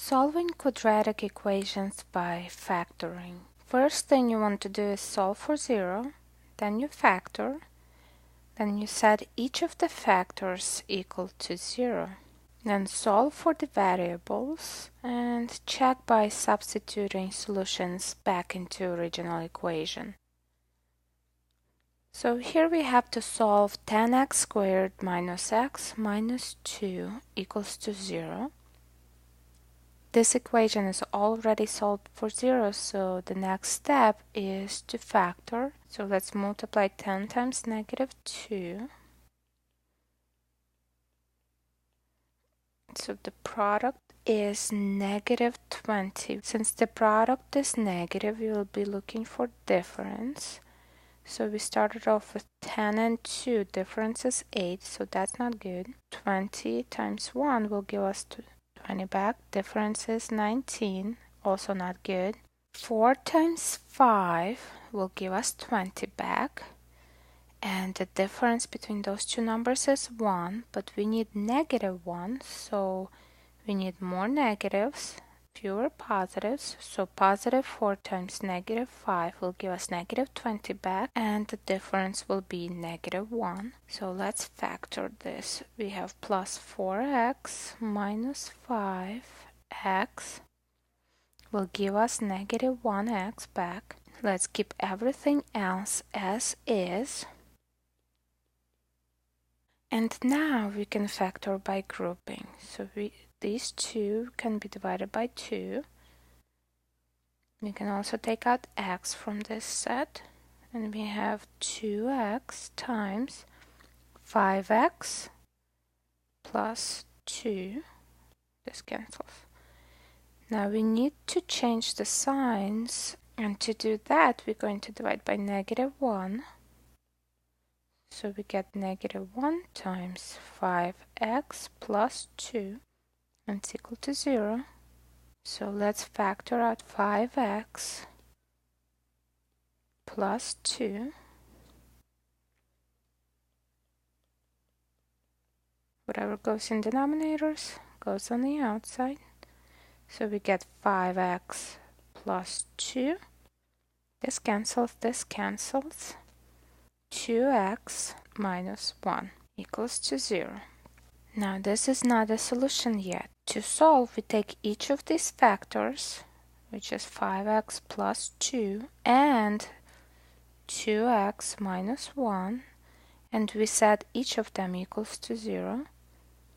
Solving quadratic equations by factoring. First thing you want to do is solve for 0, then you factor, then you set each of the factors equal to 0. Then solve for the variables and check by substituting solutions back into original equation. So here we have to solve 10x squared minus x minus 2 equals to 0. This equation is already solved for 0, so the next step is to factor. So let's multiply 10 times negative 2. So the product is negative 20. Since the product is negative, we will be looking for difference. So we started off with 10 and 2. Difference is 8, so that's not good. 20 times 1 will give us 20 back. Difference is 19, also not good. 4 times 5 will give us 20 back. And the difference between those two numbers is 1, but we need negative 1, so we need more negatives, fewer positives. So positive 4 times negative 5 will give us negative 20 back, and the difference will be negative 1. So let's factor this. We have plus 4x minus 5x will give us negative 1x back. Let's keep everything else as is. And now we can factor by grouping. So these two can be divided by 2. We can also take out x from this set. And we have 2x times 5x plus 2. This cancels. Now we need to change the signs. And to do that, we're going to divide by negative 1. So we get negative 1 times 5x plus 2, and it's equal to 0. So let's factor out 5x plus 2. Whatever goes in denominators goes on the outside. So we get 5x plus 2. This cancels, this cancels. 2x minus 1 equals to 0. Now this is not a solution yet. To solve, we take each of these factors, which is 5x plus 2 and 2x minus 1, and we set each of them equals to 0.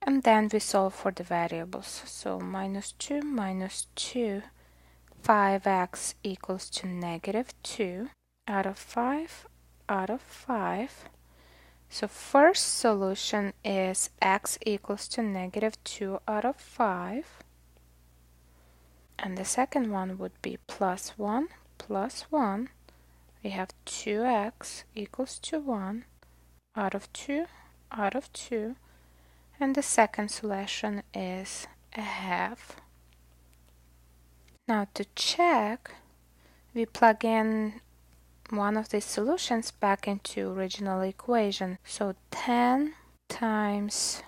And then we solve for the variables. So minus 2 minus 2, 5x equals to negative 2 out of 5 out of 5. So first solution is x equals to negative 2 out of 5. And the second one would be plus 1 plus 1. We have 2x equals to 1 out of 2 out of 2. And the second solution is a half. Now to check, we plug in one of these solutions back into original equation. So 10 times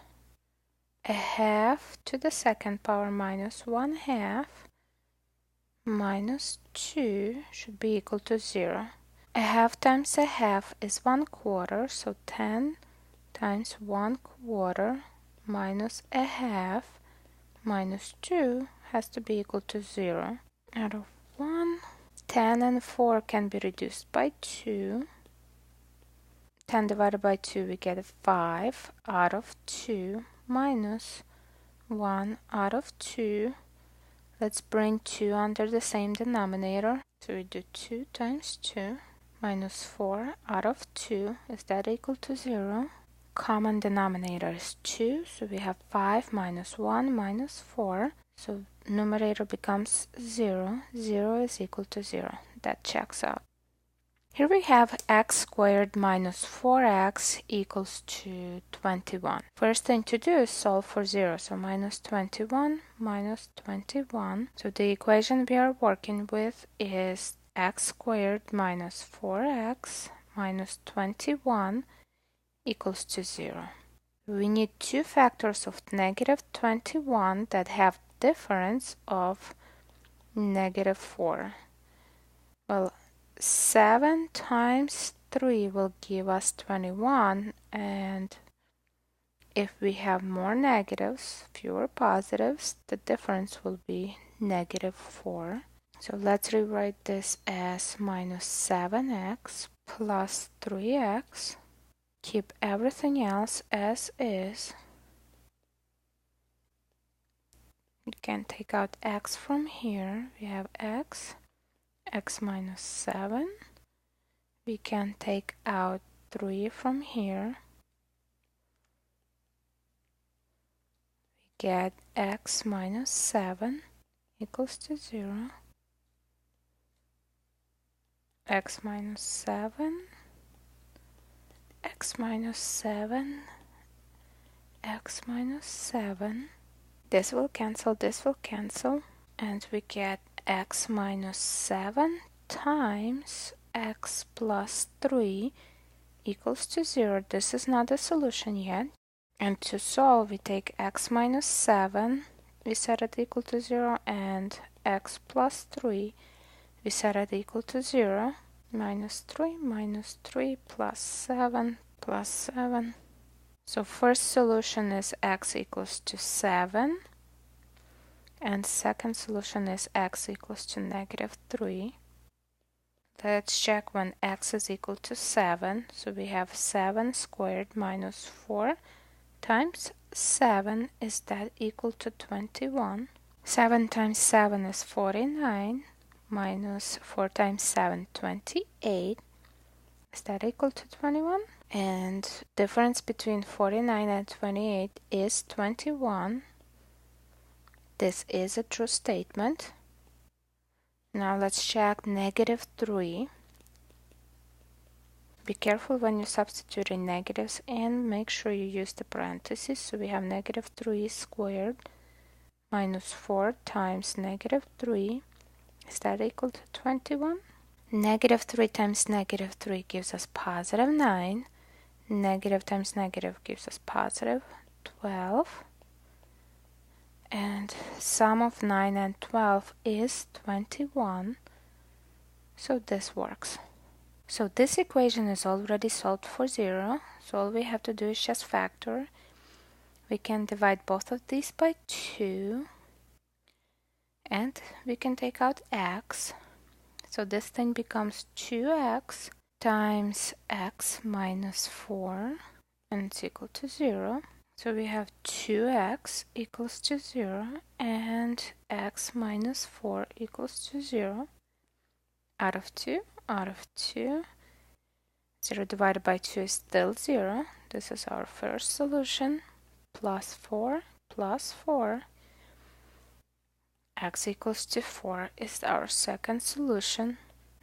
a half to the second power minus 1/2 minus 2 should be equal to 0. A half times a half is 1/4, so 10 times 1/4 minus a half minus 2 has to be equal to 0. Out of 1, 10 and 4 can be reduced by 2. 10 divided by 2, we get a 5 out of 2 minus 1 out of 2. Let's bring 2 under the same denominator. So we do 2 times 2 minus 4 out of 2. Is that equal to 0? Common denominator is 2, so we have 5 minus 1 minus 4. So numerator becomes 0. 0 is equal to 0. That checks out. Here we have x squared minus 4x equals to 21. First thing to do is solve for 0. So minus 21 minus 21. So the equation we are working with is x squared minus 4x minus 21 equals to 0. We need two factors of negative 21 that have difference of -4. Well, 7 times 3 will give us 21, and if we have more negatives, fewer positives, the difference will be -4. So let's rewrite this as -7x plus 3x. Keep everything else as is. We can take out x from here. We have x minus 7. We can take out 3 from here. We get x minus 7 equals to 0. X minus 7, x minus 7, x minus 7. This will cancel, and we get x minus 7 times x plus 3 equals to 0. This is not the solution yet. And to solve, we take x minus 7, we set it equal to 0, and x plus 3, we set it equal to 0. Minus 3 plus 7 plus 7. So first solution is x equals to 7. And second solution is x equals to -3. Let's check when x is equal to 7. So we have 7 squared minus 4 times 7. Is that equal to 21? 7 times 7 is 49. Minus 4 times 7, 28. Is that equal to 21? And difference between 49 and 28 is 21. This is a true statement. Now let's check -3. Be careful when you substitute in negatives and make sure you use the parentheses. So we have -3 squared minus 4 times -3. Is that equal to 21? -3 times -3 gives us +9. Negative times negative gives us +12. And sum of 9 and 12 is 21. So this works. So this equation is already solved for 0. So all we have to do is just factor. We can divide both of these by 2. And we can take out x. So this thing becomes 2x times x minus 4, and it's equal to 0. So we have 2x equals to 0 and x minus 4 equals to 0. Out of 2, 0 divided by 2 is still 0. This is our first solution. Plus 4 plus 4. X equals to 4 is our second solution.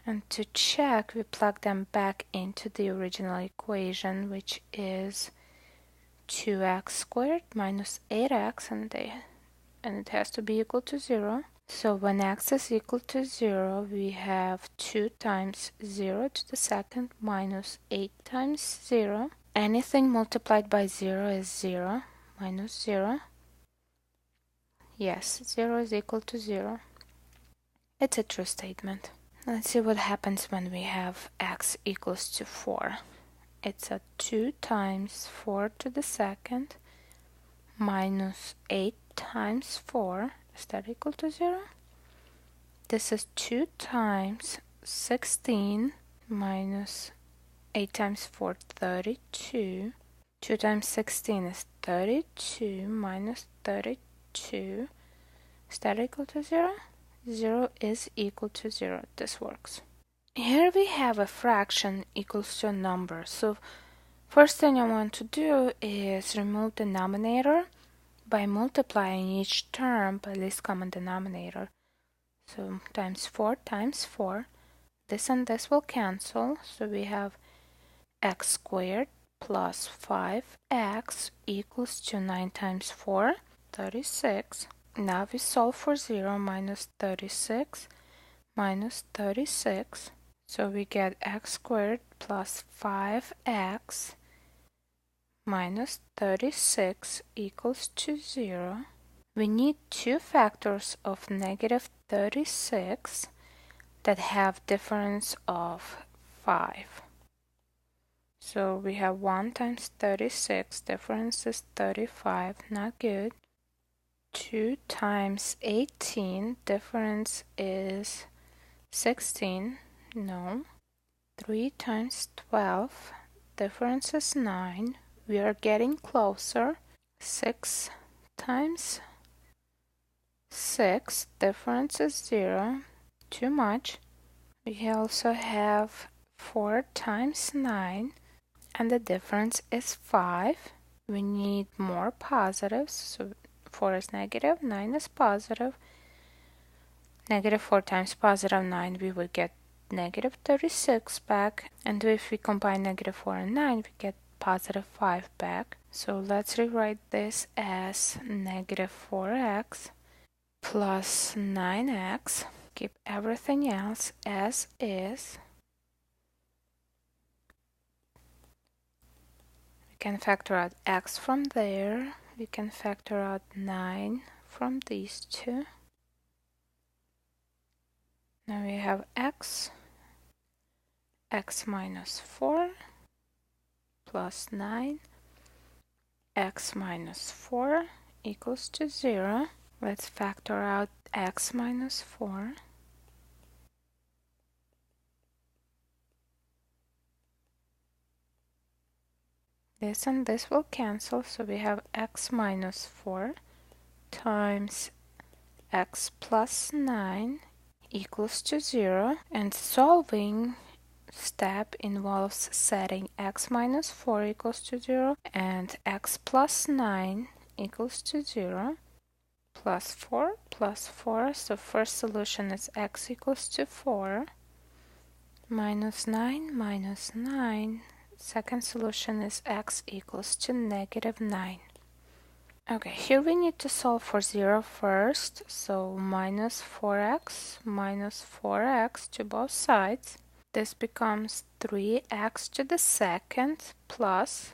And to check, we plug them back into the original equation, which is 2x squared minus 8x, and it has to be equal to 0. So when x is equal to 0, we have 2 times 0 to the second minus 8 times 0. Anything multiplied by 0 is 0 minus 0. Yes, 0 is equal to 0. It's a true statement. Let's see what happens when we have x equals to 4. It's a 2 times 4 to the second minus 8 times 4. Is that equal to 0? This is 2 times 16 minus 8 times 4, 32. 2 times 16 is 32 minus 32. Is that equal to 0? 0 is equal to 0. This works. Here we have a fraction equals to a number. So first thing I want to do is remove the denominator by multiplying each term by least common denominator. So times 4. This and this will cancel. So we have x squared plus 5x equals to 9 times 4, 36. Now we solve for 0 minus 36 minus 36. So we get x squared plus 5x minus 36 equals to 0. We need two factors of negative 36 that have difference of 5. So we have 1 times 36, difference is 35, not good. 2 times 18, difference is 16, no. 3 times 12, difference is 9, we are getting closer. 6 times 6, difference is 0, too much. We also have 4 times 9, and the difference is 5. We need more positives, so 4 is negative, 9 is positive. Negative 4 times positive 9, we will get negative 36 back. And if we combine negative 4 and 9, we get positive 5 back. So let's rewrite this as negative 4x plus 9x. Keep everything else as is. We can factor out x from there. We can factor out 9 from these two. Now we have x minus 4 plus 9, x minus 4 equals to 0. Let's factor out x minus 4. This and this will cancel, so we have x minus 4 times x plus 9 equals to 0. And solving step involves setting x minus 4 equals to 0 and x plus 9 equals to 0. Plus 4 plus 4, so first solution is x equals to 4. Minus 9 minus 9. Second solution is x equals to negative 9. Okay, here we need to solve for 0 first, so minus 4x to both sides. This becomes 3x to the second plus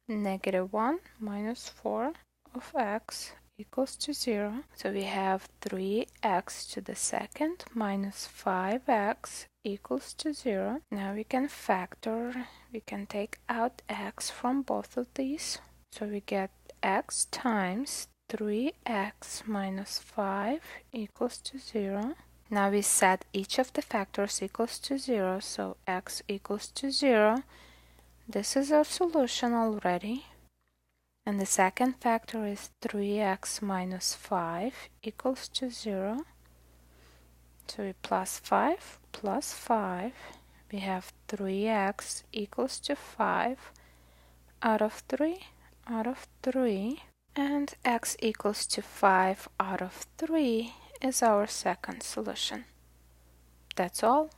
negative 1 minus 4 of x equals to 0. So we have 3x to the second minus 5x equals to 0. Now we can factor, we can take out x from both of these. So we get x times 3x minus 5 equals to 0. Now we set each of the factors equals to 0, so x equals to 0. This is our solution already. And the second factor is 3x minus 5 equals to 0. So we plus 5 plus 5. We have 3x equals to 5 out of 3 out of 3. And x equals to 5 out of 3 is our second solution. That's all.